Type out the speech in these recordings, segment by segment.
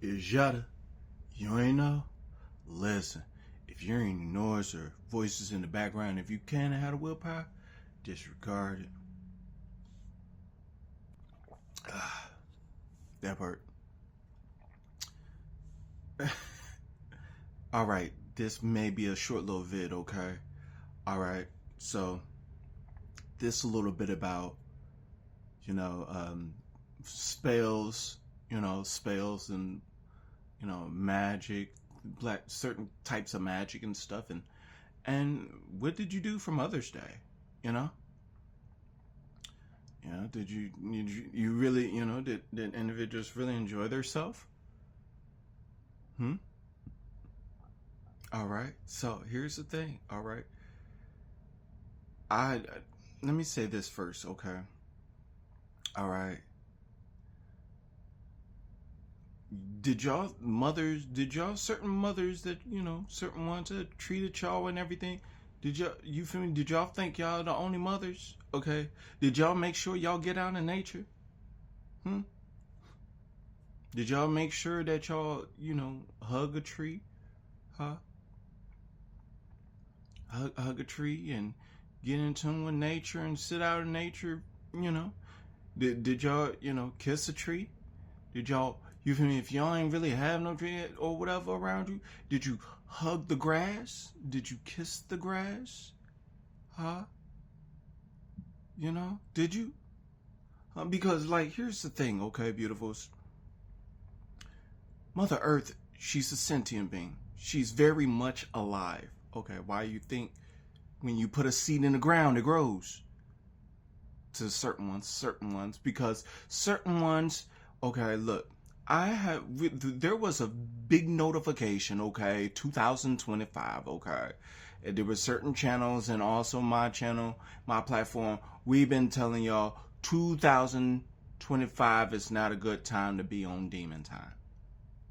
Is yada. You ain't know? Listen, if you're hearing noise or voices in the background, if you can't have the willpower, disregard it. That part. Alright, this may be a short little vid, okay? Alright, so this a little bit about, spells, spells and, magic, certain types of magic and stuff. And what did you do for Mother's Day, you know? Did you really, did individuals really enjoy themselves? All right. So here's the thing. All right. I let me say this first, okay? All right. Did y'all certain mothers that, certain ones that treated y'all and everything? Did y'all, you feel me? Did y'all think y'all the only mothers? Okay. Did y'all make sure y'all get out in nature? Hmm? Did y'all make sure that y'all, hug a tree? Huh? Hug a tree and get in tune with nature and sit out in nature, you know? Did y'all, kiss a tree? Did y'all, you feel me? If y'all ain't really have no tree or whatever around you, did you hug the grass? Did you kiss the grass? Huh? Did you? Because, here's the thing, okay, beautifuls. Mother Earth, she's a sentient being. She's very much alive. Okay, why you think when you put a seed in the ground, it grows? To certain ones, because certain ones, okay, look, there was a big notification, okay, 2025, okay, and there were certain channels and also my channel, my platform, we've been telling y'all 2025 is not a good time to be on demon time,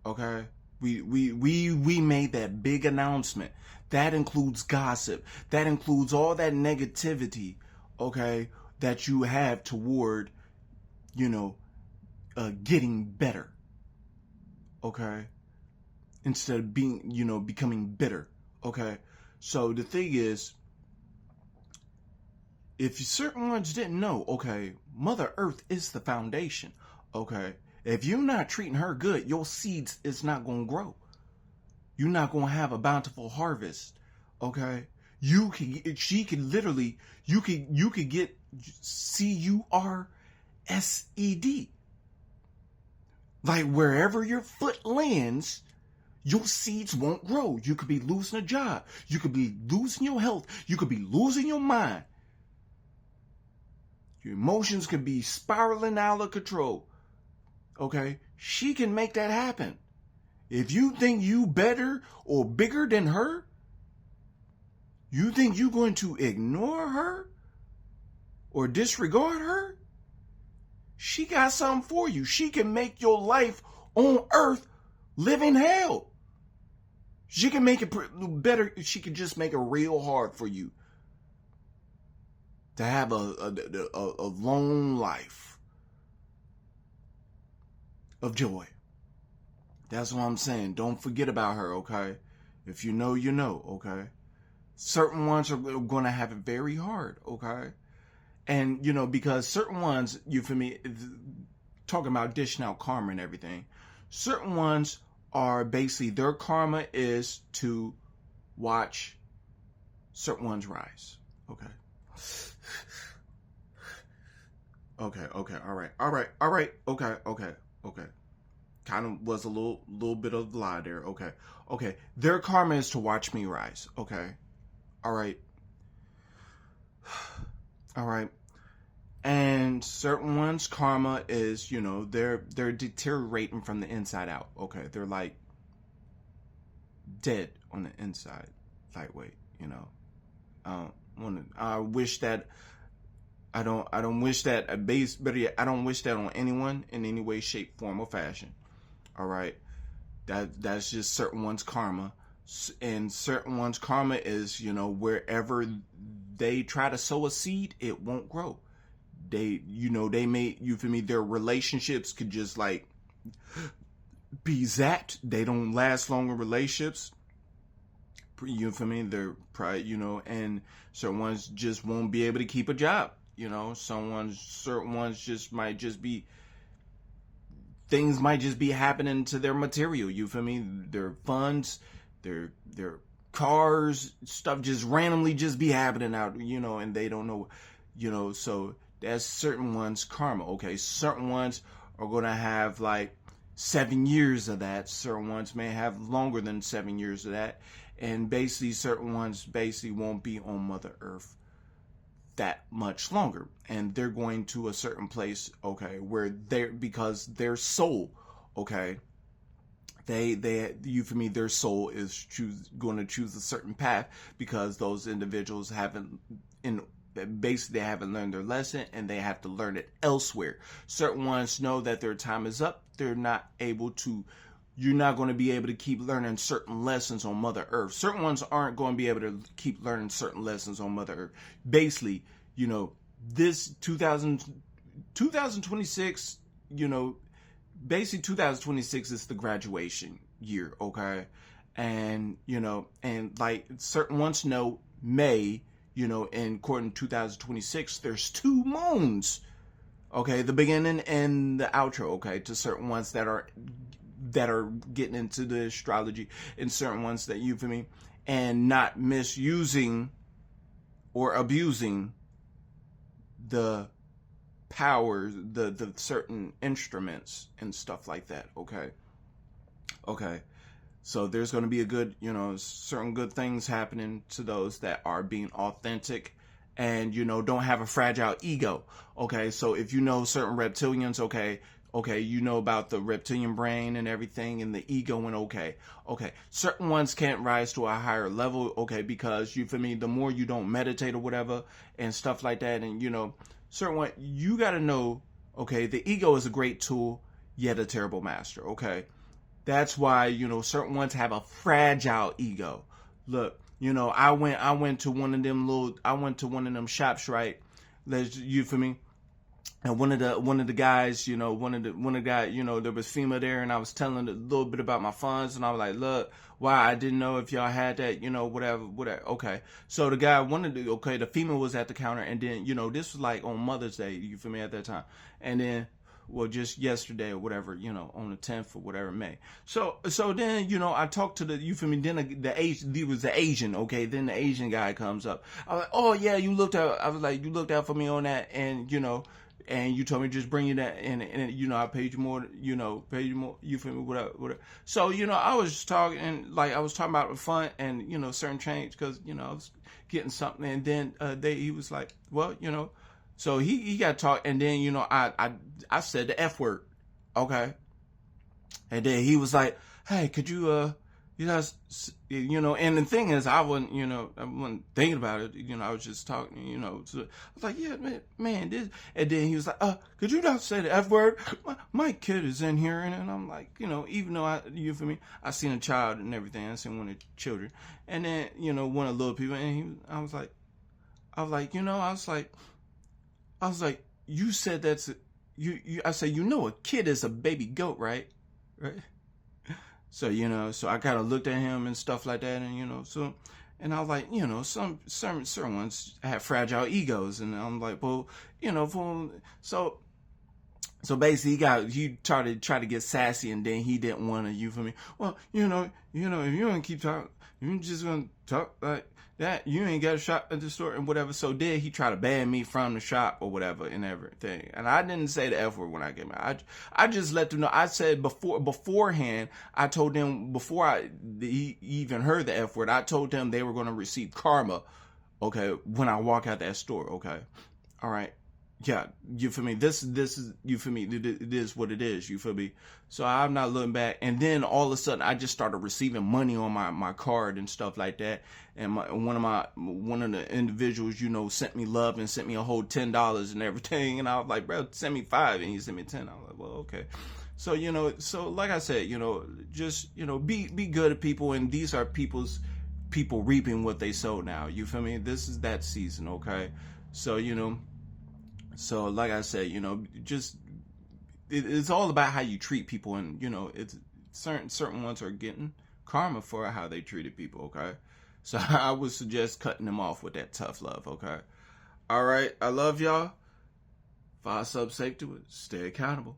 okay? We made that big announcement. That includes gossip. That includes all that negativity, okay, that you have toward, getting better, okay, instead of being, becoming bitter, okay. So the thing is, if certain ones didn't know, okay, Mother Earth is the foundation, okay. If you're not treating her good, your seeds is not going to grow. You're not going to have a bountiful harvest, okay? She can literally, you could get CURSED. Like wherever your foot lands, your seeds won't grow. You could be losing a job. You could be losing your health. You could be losing your mind. Your emotions could be spiraling out of control. Okay? She can make that happen. If you think you better or bigger than her, you think you're going to ignore her or disregard her, she got something for you. She can make your life on earth living hell. She can make it better. She can just make it real hard for you to have a long life of joy. That's what I'm saying. Don't forget about her, okay? If you know, you know, okay? Certain ones are going to have it very hard, okay? And, because certain ones, you feel me, talking about dishing out karma and everything, certain ones are basically, their karma is to watch certain ones rise, okay? Okay, all right, okay. Kind of was a little bit of lie there. Okay. Their karma is to watch me rise. Okay. All right. And certain ones' karma is, they're deteriorating from the inside out. Okay. They're like dead on the inside, lightweight. I wish that. I don't wish that I don't wish that on anyone in any way, shape, form, or fashion. All right, that's just certain one's karma, and certain one's karma is wherever they try to sow a seed, it won't grow. They may, you feel me, their relationships could just be zapped. They don't last long in relationships. You feel me? They're probably, and certain ones just won't be able to keep a job. Certain ones things might just be happening to their material. You feel me? Their funds, their cars, stuff just randomly just be happening out, and they don't know, so there's certain ones karma. Okay, certain ones are gonna have like 7 years of that. Certain ones may have longer than 7 years of that. And basically certain ones basically won't be on Mother Earth that much longer. And they're going to a certain place, okay, where because their soul, okay, you for me, their soul is going to choose a certain path because those individuals basically they haven't learned their lesson and they have to learn it elsewhere. Certain ones know that their time is up. You're not going to be able to keep learning certain lessons on Mother Earth. Certain ones aren't going to be able to keep learning certain lessons on Mother Earth. Basically, this 2026, basically 2026 is the graduation year, okay? And, and like certain ones know May, and according to 2026, there's 2 moons, okay? The beginning and the outro, okay? To certain ones that are getting into the astrology, and certain ones that, you feel me, and not misusing or abusing the power, the certain instruments and stuff like that, okay? So there's going to be a good, certain good things happening to those that are being authentic and, don't have a fragile ego, okay? So if you know certain reptilians, okay, you know about the reptilian brain and everything and the ego, and okay. Certain ones can't rise to a higher level, okay, because, you feel me, the more you don't meditate or whatever and stuff like that, and, certain one, you got to know, okay, the ego is a great tool, yet a terrible master, okay? That's why, certain ones have a fragile ego. Look, I went to one of them shops, right? You feel me? And one of the guys, there was FEMA there, and I was telling a little bit about my funds, and I was like, look, wow, I didn't know if y'all had that, whatever. Okay. So the guy the FEMA was at the counter, and then, this was like on Mother's Day, you feel me, at that time. And then, well, just yesterday or whatever, on the 10th or whatever, May. So then, I talked to you feel me, then there was the Asian, okay, then the Asian guy comes up. I was like, oh yeah, you looked out for me on that, and, and you told me just bring you that, and I paid you more, you feel me, whatever. So, I was just talking, and like I was talking about the fun and, certain change, because, I was getting something, and then he was like, well, so he got to talk, and then, I said the F word, okay? And then he was like, hey, could you, and the thing is, I wasn't thinking about it, I was just talking, so I was like, yeah, man, this, and then he was like, could you not say the F word? My kid is in here, and I'm like, even though you feel me, I seen a child and everything, I seen one of the children, and then, one of the little people, and I was like, you said that's, I said, a kid is a baby goat, right? So, so I kind of looked at him and stuff like that, and, so, and I was like, some certain ones have fragile egos, and I'm like, well, so basically he tried to get sassy, and then he didn't want to, you feel me? Well, if you don't keep talking, you just gonna talk like that, you ain't got a shop at the store and whatever. So then he tried to ban me from the shop or whatever and everything. And I didn't say the F word when I came out. I just let them know. I said beforehand, I told them before he even heard the F word, I told them they were going to receive karma, okay, when I walk out that store, okay? All right. Yeah, you feel me? This is, you feel me? It is what it is, you feel me? So I'm not looking back. And then all of a sudden, I just started receiving money on my card and stuff like that. And one of the individuals, sent me love and sent me a whole $10 and everything. And I was like, bro, send me $5, and he sent me 10. I was like, well, okay. So so like I said, just be good to people, and these are people reaping what they sow now. You feel me? This is that season, okay? So So like I said, just it's all about how you treat people, and it's certain ones are getting karma for how they treated people, okay? So I would suggest cutting them off with that tough love, okay? All right, I love y'all. 5 subs safe to it. Stay accountable.